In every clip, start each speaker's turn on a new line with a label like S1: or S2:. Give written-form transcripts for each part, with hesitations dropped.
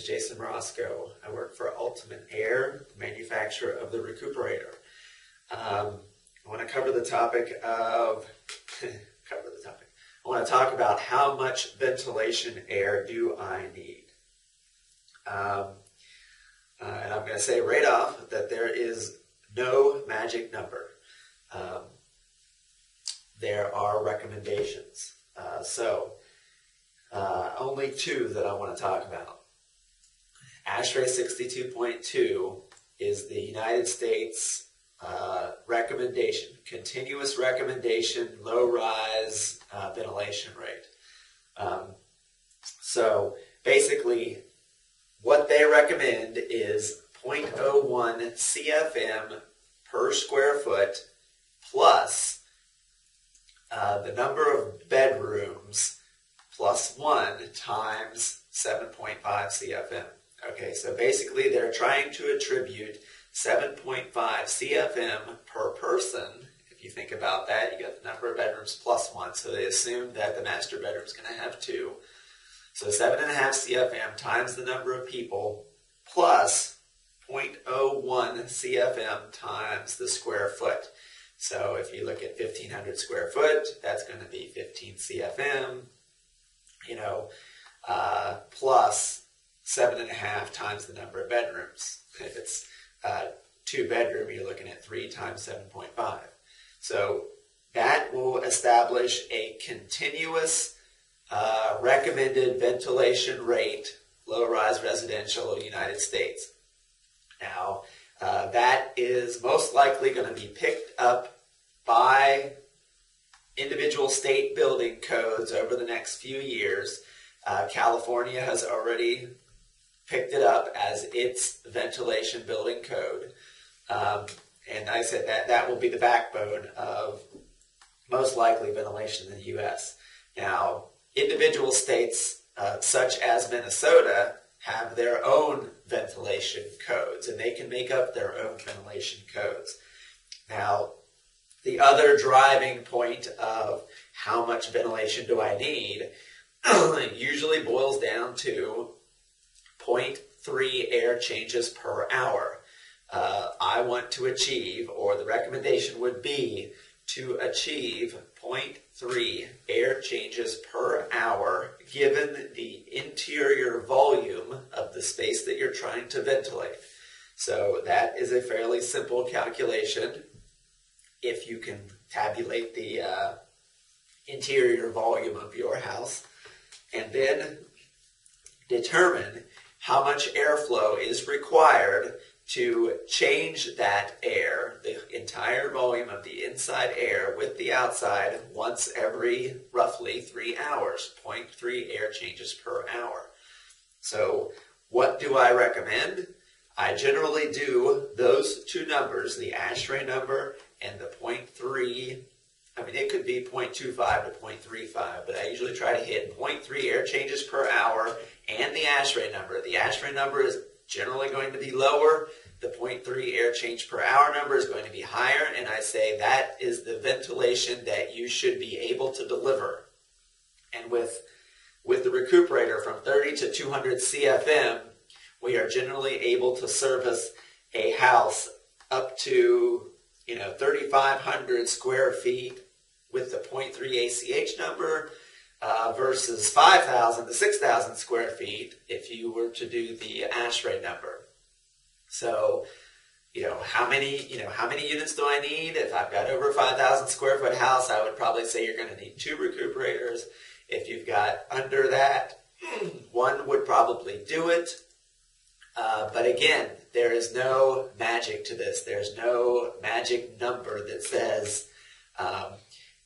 S1: is Jason Roscoe. I work for Ultimate Air, manufacturer of the RecoupAerator. I want to cover the topic of, I want to talk about how much ventilation air do I need. And I'm going to say right off that there is no magic number. There are recommendations. Only two that I want to talk about. ASHRAE 62.2 is the United States recommendation, continuous recommendation, low-rise ventilation rate. So basically, what they recommend is 0.01 CFM per square foot plus the number of bedrooms plus 1 times 7.5 CFM. Okay, so basically they're trying to attribute 7.5 CFM per person. If you think about that, you got the number of bedrooms plus 1, so they assume that the master bedroom is going to have 2. So 7.5 CFM times the number of people plus 0.01 CFM times the square foot. So if you look at 1,500 square foot, that's going to be 15 CFM, plus 7.5 times the number of bedrooms. If it's 2 bedroom, you're looking at 3 times 7.5. So that will establish a continuous recommended ventilation rate, low-rise residential United States. Now, that is most likely going to be picked up by individual state building codes over the next few years. California has already picked it up as its ventilation building code. And I said that will be the backbone of most likely ventilation in the U.S. Now, individual states such as Minnesota have their own ventilation codes, and they can make up their own ventilation codes. Now, the other driving point of how much ventilation do I need usually boils down to 0.3 air changes per hour. I want to achieve, or the recommendation would be to achieve 0.3 air changes per hour given the interior volume of the space that you're trying to ventilate. So that is a fairly simple calculation if you can tabulate the interior volume of your house, and then determine how much airflow is required to change that air, the entire volume of the inside air with the outside, once every roughly 3 hours, 0.3 air changes per hour. So what do I recommend? I generally do those two numbers, the ASHRAE number and the 0.3. I mean, it could be 0.25 to 0.35, but I usually try to hit 0.3 air changes per hour and the ASHRAE number. The ASHRAE number is generally going to be lower. The 0.3 air change per hour number is going to be higher, and I say that is the ventilation that you should be able to deliver. And with the RecoupAerator from 30 to 200 CFM, we are generally able to service a house up to 3,500 square feet with the 0.3 ACH number versus 5,000 to 6,000 square feet if you were to do the ASHRAE number. So, how many units do I need? If I've got over a 5,000 square foot house, I would probably say you're going to need 2 RecoupAerators. If you've got under that, 1 would probably do it. But again, there is no magic to this. There's no magic number that says,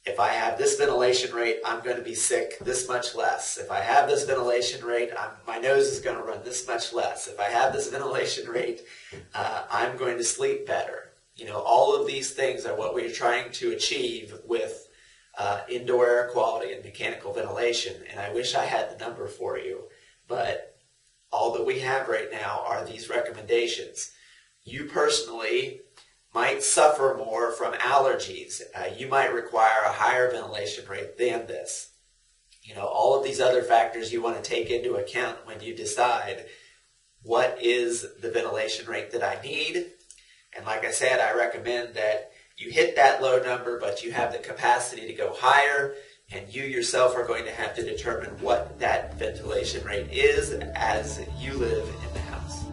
S1: if I have this ventilation rate, I'm going to be sick this much less. If I have this ventilation rate, my nose is going to run this much less. If I have this ventilation rate, I'm going to sleep better. All of these things are what we're trying to achieve with indoor air quality and mechanical ventilation. And I wish I had the number for you, but all that we have right now are these recommendations. You personally might suffer more from allergies. You might require a higher ventilation rate than this. All of these other factors you want to take into account when you decide what is the ventilation rate that I need. And like I said, I recommend that you hit that low number, but you have the capacity to go higher, and you yourself are going to have to determine what that ventilation rate is as you live in the house.